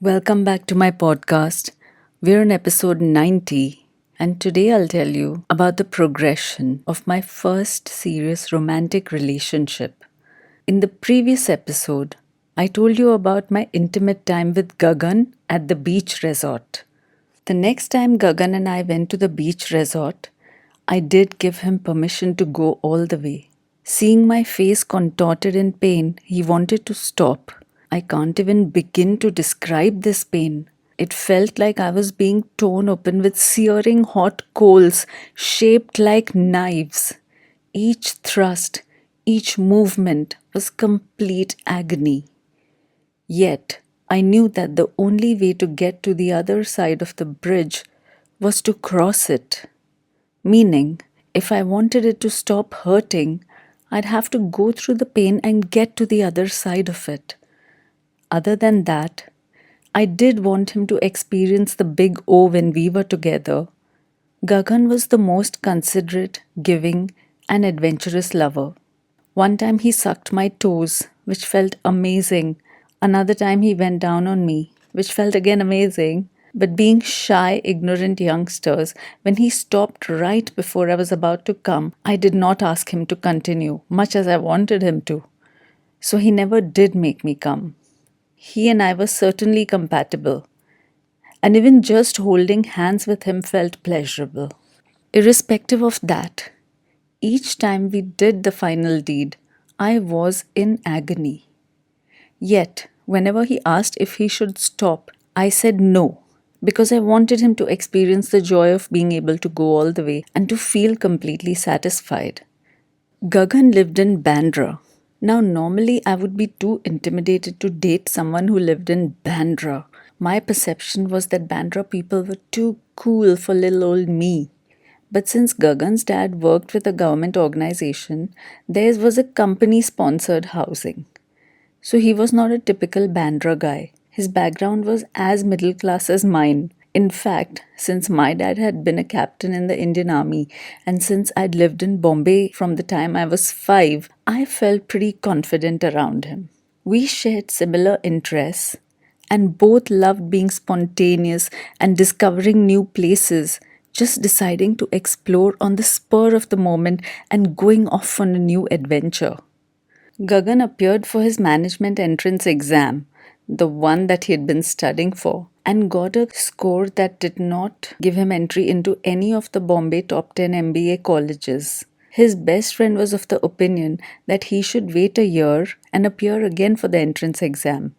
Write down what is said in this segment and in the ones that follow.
Welcome back to my podcast. We're on episode 90, and today I'll tell you about the progression of my first serious romantic relationship. In the previous episode, I told you about my intimate time with Gagan at the beach resort. The next time Gagan and I went to the beach resort, I did give him permission to go all the way. Seeing my face contorted in pain, he wanted to stop. I can't even begin to describe this pain. It felt like I was being torn open with searing hot coals shaped like knives. Each thrust, each movement was complete agony. Yet, I knew that the only way to get to the other side of the bridge was to cross it. Meaning, if I wanted it to stop hurting, I'd have to go through the pain and get to the other side of it. Other than that, I did want him to experience the big O when we were together. Gagan was the most considerate, giving, and adventurous lover. One time he sucked my toes, which felt amazing. Another time he went down on me, which felt again amazing. But being shy, ignorant youngsters, when he stopped right before I was about to come, I did not ask him to continue, much as I wanted him to. So he never did make me come. He and I were certainly compatible, and even just holding hands with him felt pleasurable. Irrespective of that, each time we did the final deed, I was in agony. Yet, whenever he asked if he should stop, I said no, because I wanted him to experience the joy of being able to go all the way and to feel completely satisfied. Gagan lived in Bandra. Now, normally I would be too intimidated to date someone who lived in Bandra. My perception was that Bandra people were too cool for little old me. But since Gagan's dad worked with a government organization, theirs was a company sponsored housing. So he was not a typical Bandra guy. His background was as middle class as mine. In fact, since my dad had been a captain in the Indian Army and since I'd lived in Bombay from the time I was 5, I felt pretty confident around him. We shared similar interests and both loved being spontaneous and discovering new places, just deciding to explore on the spur of the moment and going off on a new adventure. Gagan appeared for his management entrance exam, the one that he had been studying for, and got a score that did not give him entry into any of the Bombay top 10 MBA colleges. His best friend was of the opinion that he should wait a year and appear again for the entrance exam.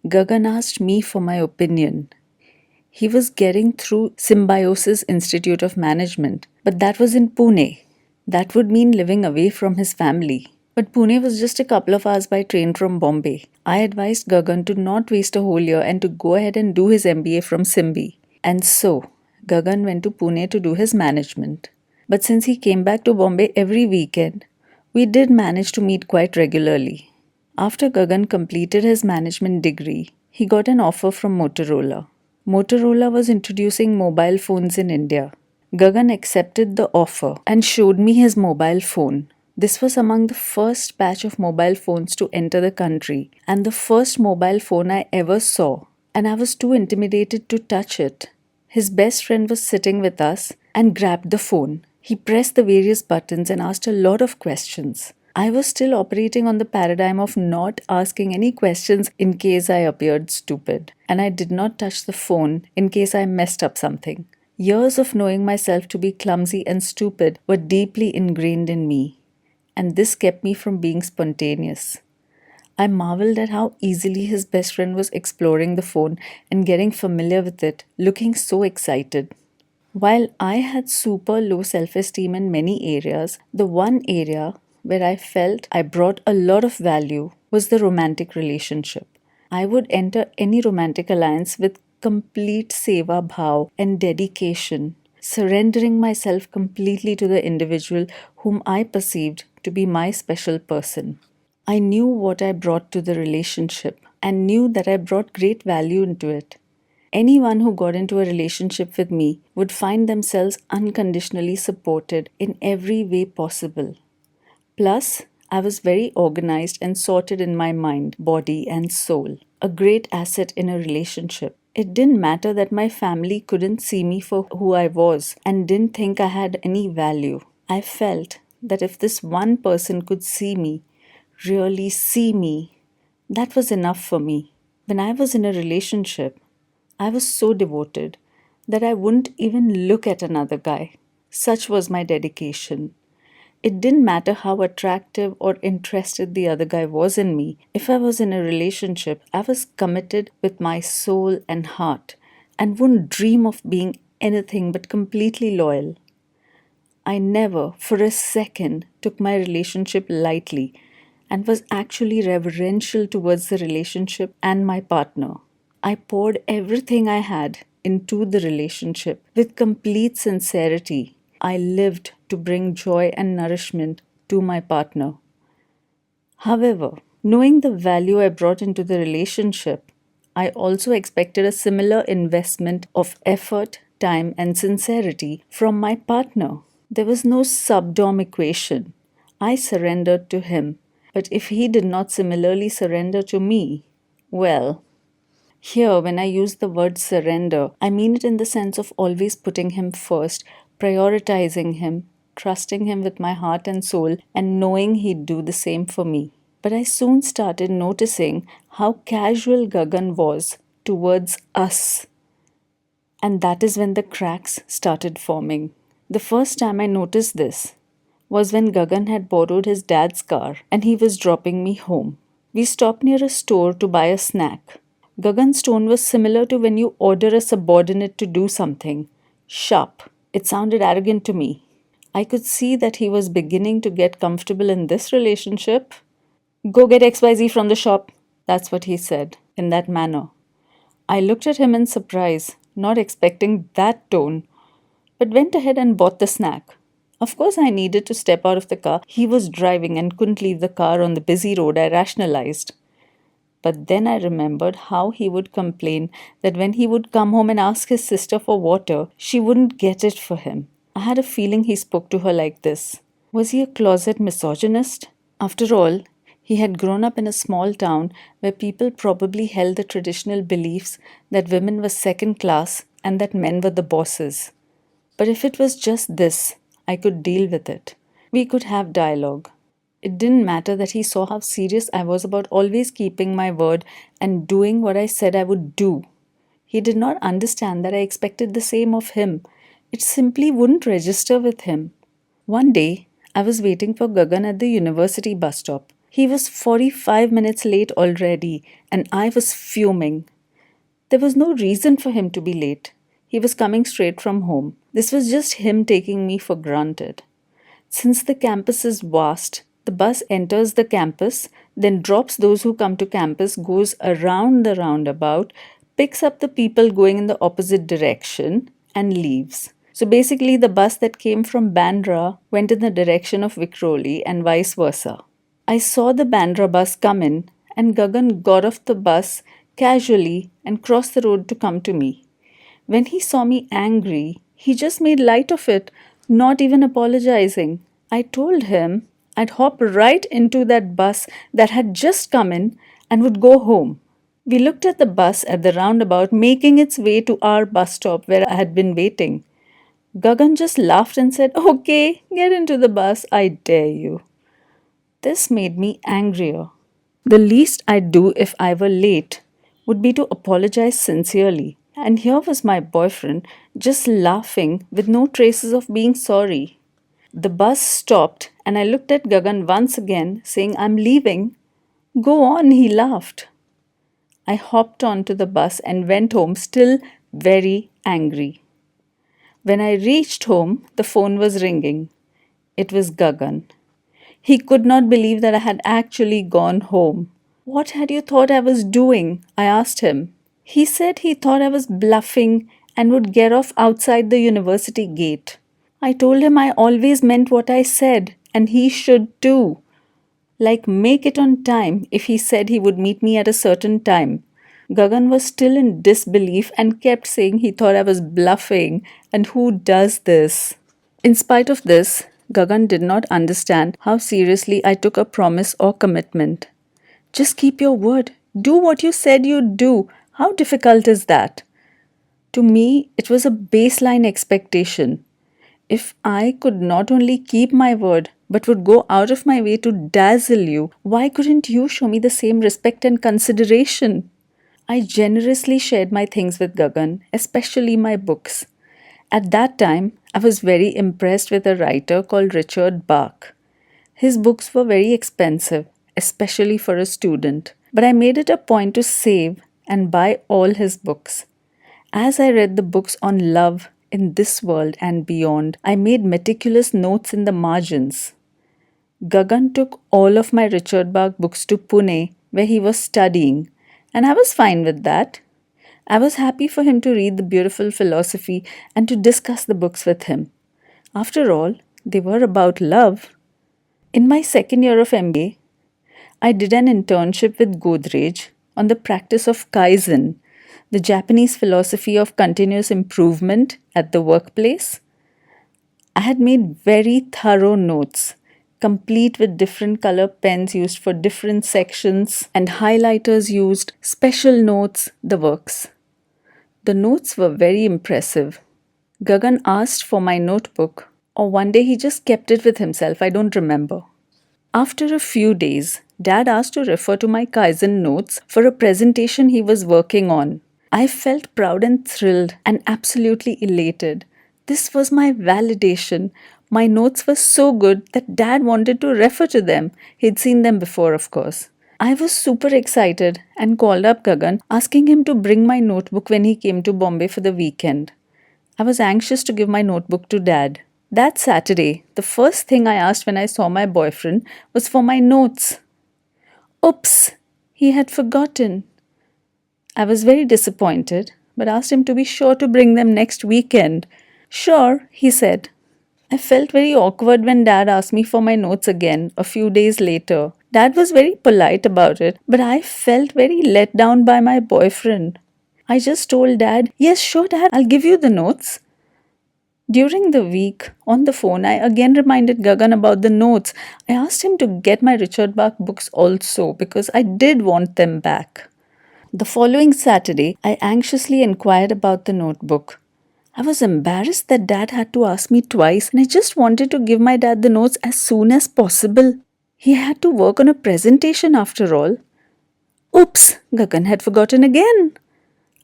Gagan asked me for my opinion. He was getting through Symbiosis Institute of Management, but that was in Pune. That would mean living away from his family. But Pune was just a couple of hours by train from Bombay. I advised Gagan to not waste a whole year and to go ahead and do his MBA from Simbi. And so, Gagan went to Pune to do his management. But since he came back to Bombay every weekend, we did manage to meet quite regularly. After Gagan completed his management degree, he got an offer from Motorola. Motorola was introducing mobile phones in India. Gagan accepted the offer and showed me his mobile phone. This was among the first batch of mobile phones to enter the country and the first mobile phone I ever saw, and I was too intimidated to touch it. His best friend was sitting with us and grabbed the phone. He pressed the various buttons and asked a lot of questions. I was still operating on the paradigm of not asking any questions in case I appeared stupid, and I did not touch the phone in case I messed up something. Years of knowing myself to be clumsy and stupid were deeply ingrained in me, and this kept me from being spontaneous. I marveled at how easily his best friend was exploring the phone and getting familiar with it, looking so excited. While I had super low self esteem in many areas, the one area where I felt I brought a lot of value was the romantic relationship. I would enter any romantic alliance with complete seva bhav and dedication, surrendering myself completely to the individual whom I perceived to be my special person. I knew what I brought to the relationship and knew that I brought great value into it. Anyone who got into a relationship with me would find themselves unconditionally supported in every way possible. Plus, I was very organized and sorted in my mind, body, and soul. a great asset in a relationship. It didn't matter that my family couldn't see me for who I was and didn't think I had any value. I felt that if this one person could see me, really see me, that was enough for me. When I was in a relationship, I was so devoted that I wouldn't even look at another guy. Such was my dedication. It didn't matter how attractive or interested the other guy was in me. If I was in a relationship, I was committed with my soul and heart and wouldn't dream of being anything but completely loyal. I never, for a second, took my relationship lightly and was actually reverential towards the relationship and my partner. I poured everything I had into the relationship with complete sincerity. I lived to bring joy and nourishment to my partner. However, knowing the value I brought into the relationship, I also expected a similar investment of effort, time, and sincerity from my partner. There was no subdom equation. I surrendered to him, but if he did not similarly surrender to me, well, here, when I use the word surrender, I mean it in the sense of always putting him first, prioritizing him, trusting him with my heart and soul, and knowing he'd do the same for me. But I soon started noticing how casual Gagan was towards us. And that is when the cracks started forming. The first time I noticed this was when Gagan had borrowed his dad's car and he was dropping me home. We stopped near a store to buy a snack. Gagan's tone was similar to when you order a subordinate to do something. Sharp. It sounded arrogant to me. I could see that he was beginning to get comfortable in this relationship. Go get XYZ from the shop. That's what he said, in that manner. I looked at him in surprise, not expecting that tone, but went ahead and bought the snack. Of course, I needed to step out of the car. He was driving and couldn't leave the car on the busy road, I rationalized. But then I remembered how he would complain that when he would come home and ask his sister for water, she wouldn't get it for him. I had a feeling he spoke to her like this. Was he a closet misogynist? After all, he had grown up in a small town where people probably held the traditional beliefs that women were second class and that men were the bosses. But if it was just this, I could deal with it. We could have dialogue. It didn't matter that he saw how serious I was about always keeping my word and doing what I said I would do. He did not understand that I expected the same of him. It simply wouldn't register with him. One day, I was waiting for Gagan at the university bus stop. He was 45 minutes late already, and I was fuming. There was no reason for him to be late. He was coming straight from home. This was just him taking me for granted. Since the campus is vast, the bus enters the campus, then drops those who come to campus, goes around the roundabout, picks up the people going in the opposite direction, and leaves. So basically, the bus that came from Bandra went in the direction of Vikhroli and vice versa. I saw the Bandra bus come in, and Gagan got off the bus casually and crossed the road to come to me. When he saw me angry, he just made light of it, not even apologizing. I told him I'd hop right into that bus that had just come in and would go home. We looked at the bus at the roundabout making its way to our bus stop where I had been waiting. Gagan just laughed and said, "Okay, get into the bus, I dare you." This made me angrier. The least I'd do if I were late would be to apologize sincerely. And here was my boyfriend just laughing with no traces of being sorry. The bus stopped and I looked at Gagan once again, saying, "I'm leaving." "Go on," he laughed. I hopped onto the bus and went home, still very angry. When I reached home, the phone was ringing. It was Gagan. He could not believe that I had actually gone home. "What had you thought I was doing?" I asked him. He said he thought I was bluffing and would get off outside the university gate. I told him I always meant what I said, and he should too. Like, make it on time if he said he would meet me at a certain time. Gagan was still in disbelief and kept saying he thought I was bluffing, and who does this? In spite of this, Gagan did not understand how seriously I took a promise or commitment. "Just keep your word. Do what you said you'd do. How difficult is that? To me, it was a baseline expectation. If I could not only keep my word, but would go out of my way to dazzle you, why couldn't you show me the same respect and consideration? I generously shared my things with Gagan, especially my books. At that time, I was very impressed with a writer called Richard Bach. His books were very expensive, especially for a student, but I made it a point to save and buy all his books. As I read the books on love in this world and beyond, I made meticulous notes in the margins. Gagan took all of my Richard Bach books to Pune, where he was studying, and I was fine with that. I was happy for him to read the beautiful philosophy and to discuss the books with him. After all, they were about love. In my second year of MBA, I did an internship with Godrej on the practice of Kaizen, the Japanese philosophy of continuous improvement at the workplace. I had made very thorough notes, complete with different color pens used for different sections and highlighters used, special notes, the works. The notes were very impressive. Gagan asked for my notebook, or one day he just kept it with himself, I don't remember. After a few days, Dad asked to refer to my Kaizen notes for a presentation he was working on. I felt proud and thrilled and absolutely elated. This was my validation. My notes were so good that Dad wanted to refer to them. He'd seen them before, of course. I was super excited and called up Gagan, asking him to bring my notebook when he came to Bombay for the weekend. I was anxious to give my notebook to Dad. That Saturday, the first thing I asked when I saw my boyfriend was for my notes. Oops, he had forgotten. I was very disappointed, but asked him to be sure to bring them next weekend. Sure, he said. I felt very awkward when Dad asked me for my notes again a few days later. Dad was very polite about it, but I felt very let down by my boyfriend. I just told Dad, yes, sure, Dad, I'll give you the notes. During the week, on the phone, I again reminded Gagan about the notes. I asked him to get my Richard Bach books also because I did want them back. The following Saturday, I anxiously inquired about the notebook. I was embarrassed that Dad had to ask me twice, and I just wanted to give my dad the notes as soon as possible. He had to work on a presentation after all. Oops, Gagan had forgotten again.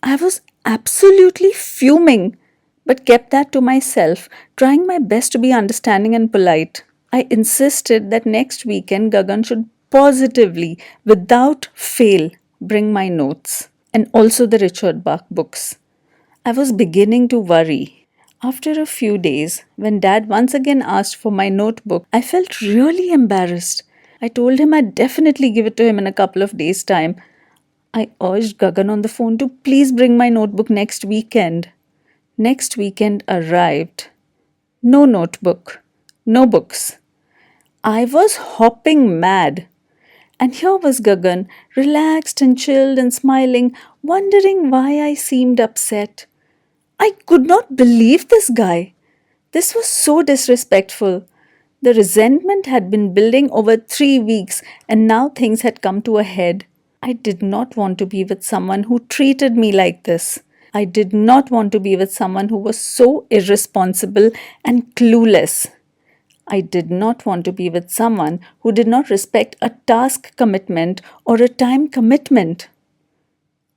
I was absolutely fuming, but kept that to myself, trying my best to be understanding and polite. I insisted that next weekend Gagan should positively, without fail, bring my notes and also the Richard Bach books. I was beginning to worry. After a few days, when Dad once again asked for my notebook, I felt really embarrassed. I told him I'd definitely give it to him in a couple of days' time. I urged Gagan on the phone to please bring my notebook next weekend. Next weekend arrived. No notebook. No books. I was hopping mad. And here was Gagan, relaxed and chilled and smiling, wondering why I seemed upset. I could not believe this guy. This was so disrespectful. The resentment had been building over 3 weeks, and now things had come to a head. I did not want to be with someone who treated me like this. I did not want to be with someone who was so irresponsible and clueless. I did not want to be with someone who did not respect a task commitment or a time commitment.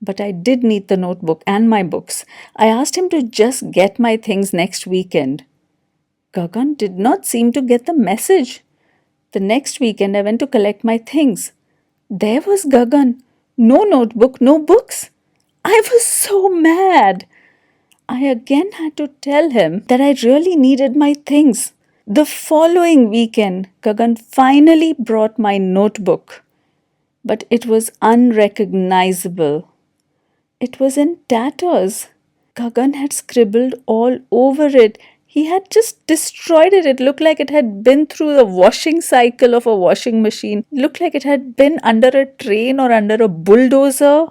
But I did need the notebook and my books. I asked him to just get my things next weekend. Gagan did not seem to get the message. The next weekend I went to collect my things. There was Gagan. No notebook, no books. I was so mad. I again had to tell him that I really needed my things. The following weekend, Gagan finally brought my notebook. But it was unrecognizable. It was in tatters. Gagan had scribbled all over it. He had just destroyed it. It looked like it had been through the washing cycle of a washing machine. It looked like it had been under a train or under a bulldozer.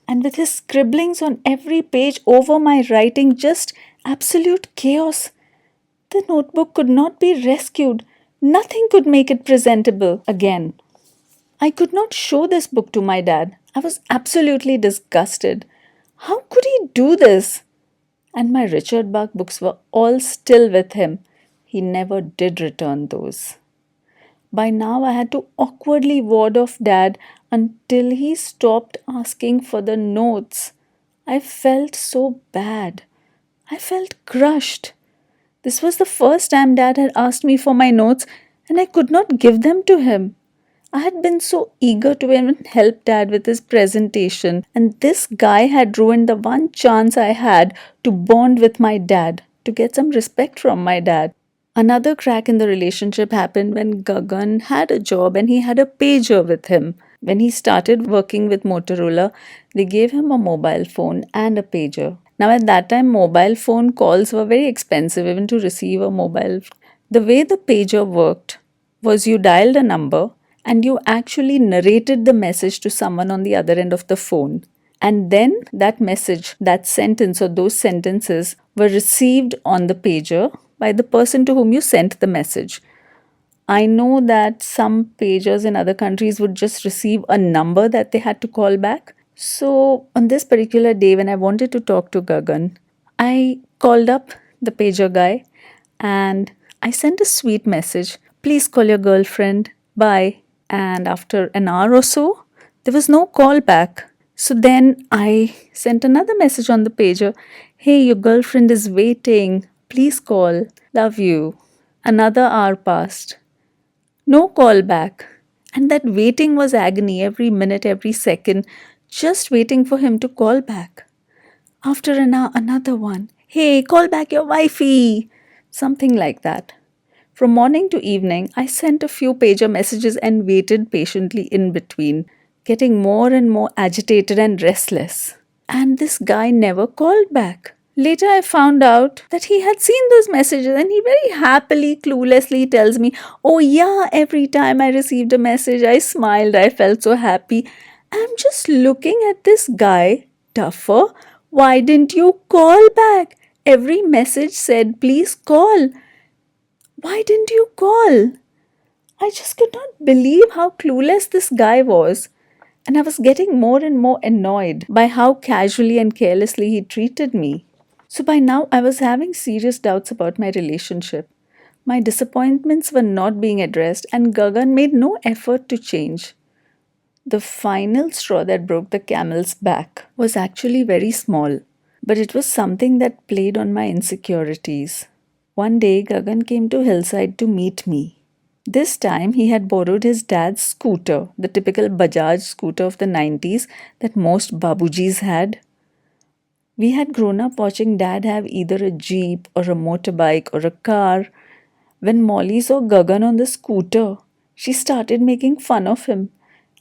And with his scribblings on every page over my writing, just absolute chaos. The notebook could not be rescued. Nothing could make it presentable again. I could not show this book to my dad. I was absolutely disgusted. How could he do this? And my Richard Bach books were all still with him. He never did return those. By now, I had to awkwardly ward off Dad until he stopped asking for the notes. I felt so bad. I felt crushed. This was the first time Dad had asked me for my notes, and I could not give them to him. I had been so eager to even help Dad with his presentation, and this guy had ruined the one chance I had to bond with my dad, to get some respect from my dad. Another crack in the relationship happened when Gagan had a job and he had a pager with him. When he started working with Motorola, they gave him a mobile phone and a pager. Now, at that time, mobile phone calls were very expensive, even to receive a mobile. The way the pager worked was you dialed a number and you actually narrated the message to someone on the other end of the phone. And then that message, that sentence or those sentences were received on the pager by the person to whom you sent the message. I know that some pagers in other countries would just receive a number that they had to call back. So, on this particular day, when I wanted to talk to Gagan, I called up the pager guy and I sent a sweet message. Please call your girlfriend. Bye. And after an hour or so, there was no call back. So then I sent another message on the pager. Hey, your girlfriend is waiting. Please call. Love you. Another hour passed. No call back. And that waiting was agony every minute, every second, just waiting for him to call back. After an hour, another one. Hey, call back your wifey. Something like that. From morning to evening, I sent a few pager messages and waited patiently in between, getting more and more agitated and restless. And this guy never called back. Later, I found out that he had seen those messages and he very happily, cluelessly tells me, oh, yeah, every time I received a message, I smiled, I felt so happy. I'm just looking at this guy, tougher. Why didn't you call back? Every message said, please call. Why didn't you call? I just could not believe how clueless this guy was. And I was getting more and more annoyed by how casually and carelessly he treated me. So by now, I was having serious doubts about my relationship. My disappointments were not being addressed, and Gagan made no effort to change. The final straw that broke the camel's back was actually very small, but it was something that played on my insecurities. One day, Gagan came to Hillside to meet me. This time, he had borrowed his dad's scooter, the typical Bajaj scooter of the 90s that most babujis had. We had grown up watching Dad have either a jeep or a motorbike or a car. When Molly saw Gagan on the scooter, she started making fun of him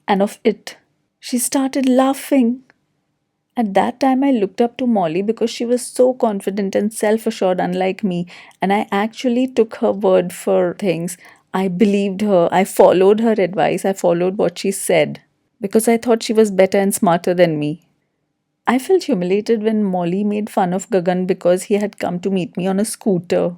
and of it. She started laughing. At that time, I looked up to Molly because she was so confident and self assured, unlike me, and I actually took her word for things. I believed her, I followed her advice, I followed what she said because I thought she was better and smarter than me. I felt humiliated when Molly made fun of Gagan because he had come to meet me on a scooter.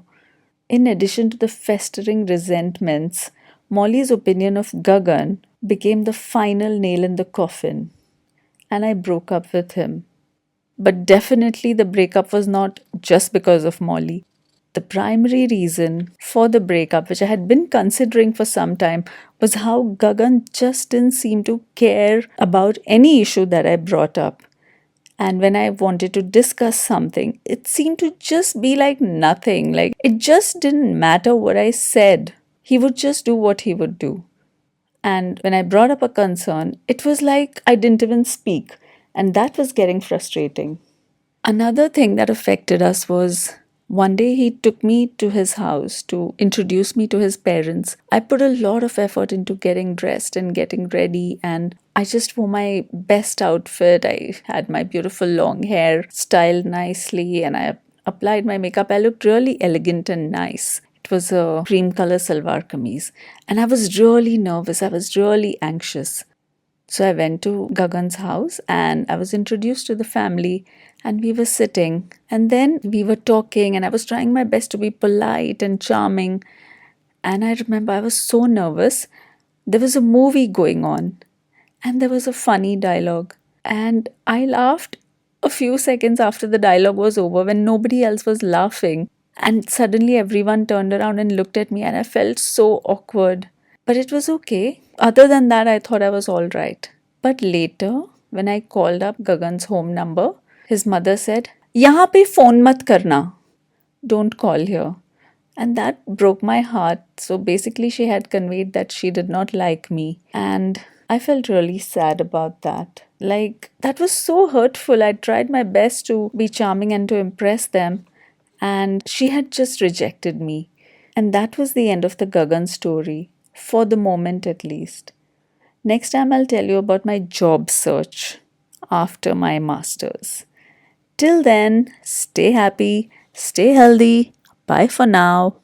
In addition to the festering resentments, Molly's opinion of Gagan became the final nail in the coffin, and I broke up with him. But definitely the breakup was not just because of Molly. The primary reason for the breakup, which I had been considering for some time, was how Gagan just didn't seem to care about any issue that I brought up. And when I wanted to discuss something, it seemed to just be like nothing. Like it just didn't matter what I said. He would just do what he would do. And when I brought up a concern, it was like I didn't even speak. And that was getting frustrating. Another thing that affected us was one day he took me to his house to introduce me to his parents. I put a lot of effort into getting dressed and getting ready, and I just wore my best outfit. I had my beautiful long hair styled nicely and I applied my makeup. I looked really elegant and nice. It was a cream color salwar kameez, and I was really nervous. I was really anxious. So I went to Gagan's house and I was introduced to the family and we were sitting and then we were talking and I was trying my best to be polite and charming. And I remember I was so nervous. There was a movie going on, and there was a funny dialogue. And I laughed a few seconds after the dialogue was over when nobody else was laughing. And suddenly everyone turned around and looked at me, and I felt so awkward. But it was okay. Other than that, I thought I was all right. But later, when I called up Gagan's home number, his mother said, "यहाँ पे phone mat karna. Don't call here." And that broke my heart. So basically, she had conveyed that she did not like me. And I felt really sad about that. Like, that was so hurtful. I tried my best to be charming and to impress them. And she had just rejected me. And that was the end of the Gagan story, for the moment at least. Next time, I'll tell you about my job search after my master's. Till then, stay happy, stay healthy. Bye for now.